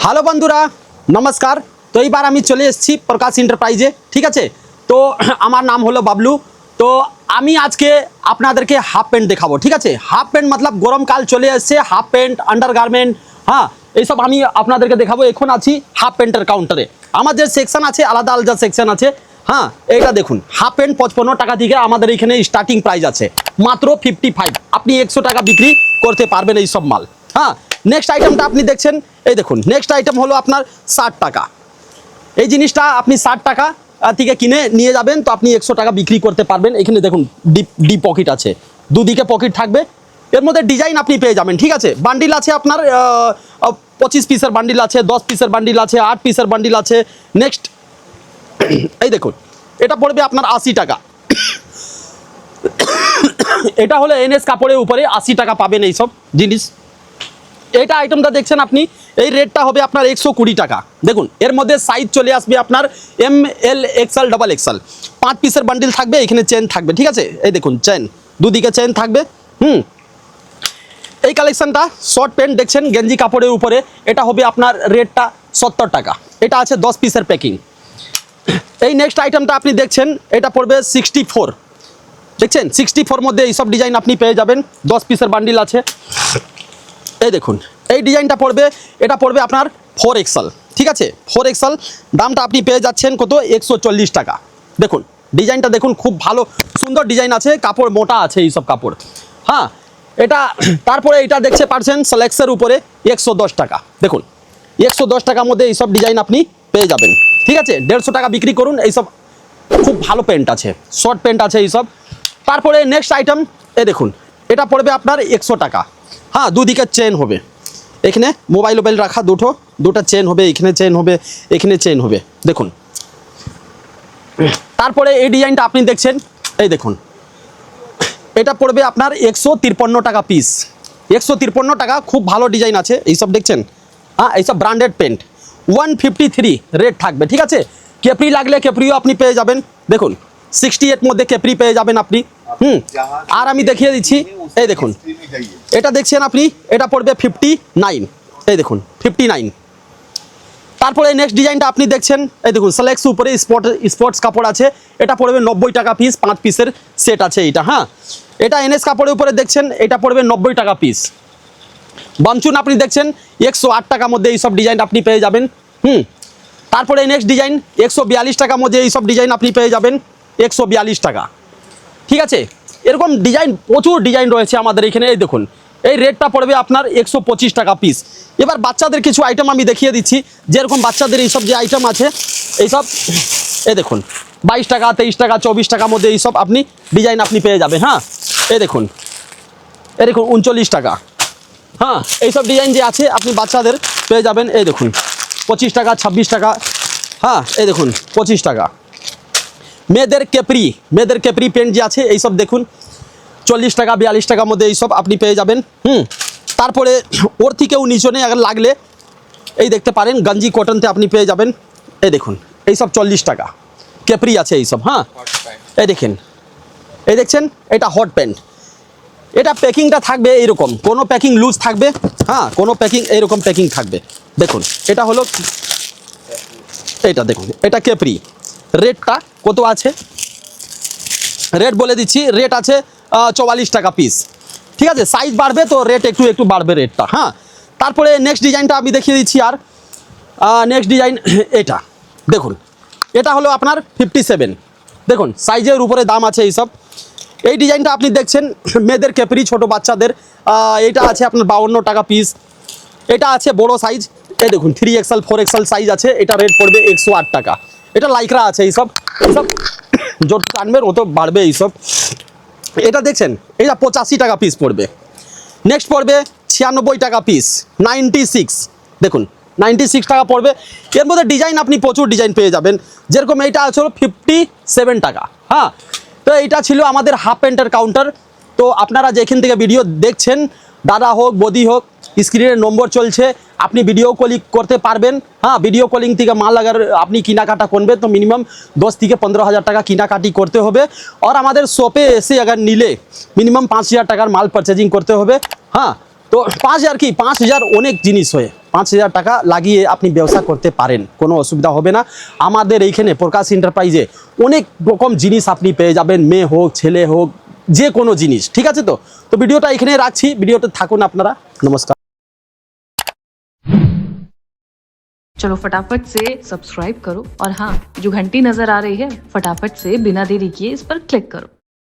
Hello বন্ধুরা, নমস্কার। তো এইবার আমি চলে এসেছি প্রকাশ এন্টারপ্রাইজে, ঠিক আছে। তো আমার নাম হলো বাবলু। তো আমি আজকে আপনাদেরকে হাফ প্যান্ট দেখাবো, ঠিক আছে। হাফ প্যান্ট মতলব গরমকাল চলে এসছে, হাফ প্যান্ট, আন্ডারগার্মেন্ট, হ্যাঁ এইসব আমি আপনাদেরকে দেখাবো। এখন আছি হাফ প্যান্টের কাউন্টারে। আমার যে সেকশন আছে আলাদা আলাদা সেকশন আছে। হ্যাঁ, এইটা দেখুন, হাফ প্যান্ট 55 টাকা থেকে আমাদের এখানে স্টার্টিং প্রাইস আছে মাত্র 55। আপনি 100 টাকা বিক্রি করতে পারবেন এই সব মাল। হ্যাঁ, নেক্সট আইটেমটা আপনি দেখছেন, এই দেখুন, নেক্সট আইটেম হলো আপনার 60 টাকা। এই জিনিসটা আপনি 60 টাকা থেকে কিনে নিয়ে যাবেন, তো আপনি 100 টাকা বিক্রি করতে পারবেন। এখানে দেখুন ডিপ পকেট আছে, দুদিকে পকেট থাকবে। এর মধ্যে ডিজাইন আপনি পেয়ে যাবেন, ঠিক আছে। বান্ডিল আছে আপনার 25 পিসের বান্ডিল আছে, 10 পিসের বান্ডিল আছে, 8 পিসের বান্ডিল আছে। নেক্সট এই দেখুন, এটা পড়বে আপনার 80 টাকা। এটা হলো এনএস কাপড়ের উপরে 80 টাকা পাবেন এইসব জিনিস। এইটা আইটেমটা দেখছেন আপনি, এই রেটটা হবে আপনার 120 টাকা। দেখুন, এর মধ্যে সাইজ চলে আসবে আপনার এম, এল, এক্সএল, ডাবল এক্সএল। 5 পিসের বান্ডিল থাকবে, এখানে চেন থাকবে, ঠিক আছে। এই দেখুন চেন, দুদিকে চেন থাকবে। এই কালেকশনটা শর্ট প্যান্ট দেখছেন গেঞ্জি কাপড়ের উপরে, এটা হবে আপনার রেটটা 70 টাকা। এটা আছে 10 পিসের প্যাকিং। এই নেক্সট আইটেমটা আপনি দেখছেন, এটা পড়বে 64। দেখছেন 64 মধ্যে এইসব ডিজাইন আপনি পেয়ে যাবেন, 10 পিসের বান্ডিল আছে। এই দেখুন, এই ডিজাইনটা পড়বে, এটা পড়বে আপনার 4 এক্সএল, ঠিক আছে। 4 এক্সএল দামটা আপনি পেয়ে যাচ্ছেন কত, 140 টাকা। দেখুন ডিজাইনটা দেখুন, খুব ভালো সুন্দর ডিজাইন আছে, কাপড় মোটা আছে এইসব কাপড়। হ্যাঁ, এটা তারপরে এটা দেখতে পাচ্ছেন স্ল্যাক্সের উপরে 110 টাকা। দেখুন 110 টাকার মধ্যে এইসব ডিজাইন আপনি পেয়ে যাবেন, ঠিক আছে। 150 টাকা বিক্রি করুন। এইসব খুব ভালো প্যান্ট আছে, শর্ট প্যান্ট আছে এইসব। তারপরে নেক্সট আইটেম, এ দেখুন, এটা পড়বে আপনার 100 টাকা। হ্যাঁ, দুদিকে চেন হবে, এখানে মোবাইল রাখা দুটো চেন হবে, এখানে চেন হবে, এখানে চেন হবে। দেখুন, তারপরে এই ডিজাইনটা আপনি দেখছেন, এই দেখুন, এটা পড়বে আপনার 153 টাকা পিস। 153 টাকা, খুব ভালো ডিজাইন আছে এইসব দেখছেন। হ্যাঁ, এইসব ব্র্যান্ডেড প্যান্ট 153 রেট থাকবে, ঠিক আছে। কেপরি লাগলে কেপরিও আপনি পেয়ে যাবেন। দেখুন 68 মধ্যে কেপরি পেয়ে যাবেন আপনি। আর আমি দেখিয়ে দিচ্ছি, এই দেখুন, এটা দেখছেন আপনি, এটা পড়বে 59। এই দেখুন 59। তারপরে নেক্সট ডিজাইনটা আপনি দেখছেন, এই দেখুন স্ল্যাক্স উপরে স্পোর্টস কাপড় আছে, এটা পড়বে 90 টাকা পিস, 5 পিসের সেট আছে এইটা। হ্যাঁ, এটা এনএস কাপড়ের উপরে দেখছেন, এটা পড়বে 90 টাকা পিস। বামচুন আপনি দেখছেন 108 টাকার মধ্যে এইসব ডিজাইন আপনি পেয়ে যাবেন। তারপরে নেক্সট ডিজাইন 142 টাকার মধ্যে এইসব ডিজাইন আপনি পেয়ে যাবেন, 142 টাকা, ঠিক আছে। এরকম ডিজাইন প্রচুর ডিজাইন রয়েছে আমাদের এখানে। এই দেখুন, এই রেটটা পড়বে আপনার 125 টাকা পিস। এবার বাচ্চাদের কিছু আইটেম আমি দেখিয়ে দিচ্ছি, যেরকম বাচ্চাদের এইসব যে আইটেম আছে এইসব, এই দেখুন 22 টাকা, 23 টাকা, 24 টাকার মধ্যে এইসব আপনি ডিজাইন আপনি পেয়ে যাবেন। হ্যাঁ, এই দেখুন, 39 টাকা। হ্যাঁ, এইসব ডিজাইন যে আছে আপনি বাচ্চাদের পেয়ে যাবেন। এই দেখুন 25 টাকা, 26 টাকা। হ্যাঁ, এই দেখুন 25 টাকা। মেয়েদের কেপরি প্যান্ট যে আছে এইসব দেখুন 40 টাকা, 42 টাকার মধ্যে এইসব আপনি পেয়ে যাবেন। তারপরে ওর থেকেও নিচনে আগে লাগলে এই দেখতে পারেন গঞ্জি কটনতে আপনি পেয়ে যাবেন। এই দেখুন এইসব 40 টাকা কেপরি আছে এইসব। হ্যাঁ, এই দেখেন, এই দেখছেন, এটা হট প্যান্ট। এটা প্যাকিংটা থাকবে এইরকম, কোনো প্যাকিং লুজ থাকবে, হ্যাঁ, কোনো প্যাকিং এইরকম প্যাকিং থাকবে। দেখুন এটা হলো, এটা দেখুন, এটা কেপরি। রেটটা কত আছে রেট বলে দিচ্ছি, রেট আছে 44 টাকা পিস, ঠিক আছে। সাইজ বাড়বে তো রেট একটু বাড়বে রেটটা। হ্যাঁ, তারপরে নেক্সট ডিজাইনটা আমি দেখিয়ে দিচ্ছি। আর নেক্সট ডিজাইন এটা দেখুন, এটা হলো আপনার 57। দেখুন সাইজের উপরে দাম আছে এইসব। এই ডিজাইনটা আপনি দেখছেন মেয়েদের কেপরি, ছোটো বাচ্চাদের, এটা আছে আপনার 52 টাকা পিস। এটা আছে বড় সাইজ, এই দেখুন 3 এক্সএল, 4 এক্সএল সাইজ আছে, এটা রেট পড়বে 108 টাকা। এটা লাইক্রা আছে এইসব যত আনবেন অত বাড়বে এইসব। এটা দেখছেন, এটা 85 টাকা পিস পড়বে। নেক্সট পড়বে 96 টাকা পিস, 96। দেখুন 96 টাকা পড়বে। এর মধ্যে ডিজাইন আপনি প্রচুর ডিজাইন পেয়ে যাবেন, যেরকম এইটা আছে 57 টাকা। হ্যাঁ, তো এইটা ছিল আমাদের হাফ প্যান্টের কাউন্টার। তো আপনারা যেখান থেকে ভিডিও দেখছেন, দাদা হোক বদি হোক, স্ক্রিনের নম্বর চলছে, আপনি ভিডিও কলিং করতে পারবেন। হ্যাঁ, ভিডিও কলিং থেকে মাল আগার আপনি কেনাকাটা করবেন তো মিনিমাম 10 থেকে 15,000 টাকা কেনাকাটি করতে হবে। আর আমাদের শপে এসে আগার নিলে মিনিমাম 5,000 টাকার মাল পারচেজিং করতে হবে। হ্যাঁ, তো 5,000 কি 5,000 অনেক জিনিস হয়। 5,000 টাকা লাগিয়ে আপনি ব্যবসা করতে পারেন, কোনো অসুবিধা হবে না। আমাদের এইখানে প্রকাশ এন্টারপ্রাইজে অনেক রকম জিনিস আপনি পেয়ে যাবেন, মেয়ে হোক ছেলে হোক যে কোনো জিনিস, ঠিক আছে। তো ভিডিওটা এখানে রাখছি, ভিডিওতে থাকুন আপনারা। নমস্কার। चलो फटाफट से सब्सक्राइब करो और हाँ, जो घंटी नजर आ रही है फटाफट से बिना देरी किए इस पर क्लिक करो।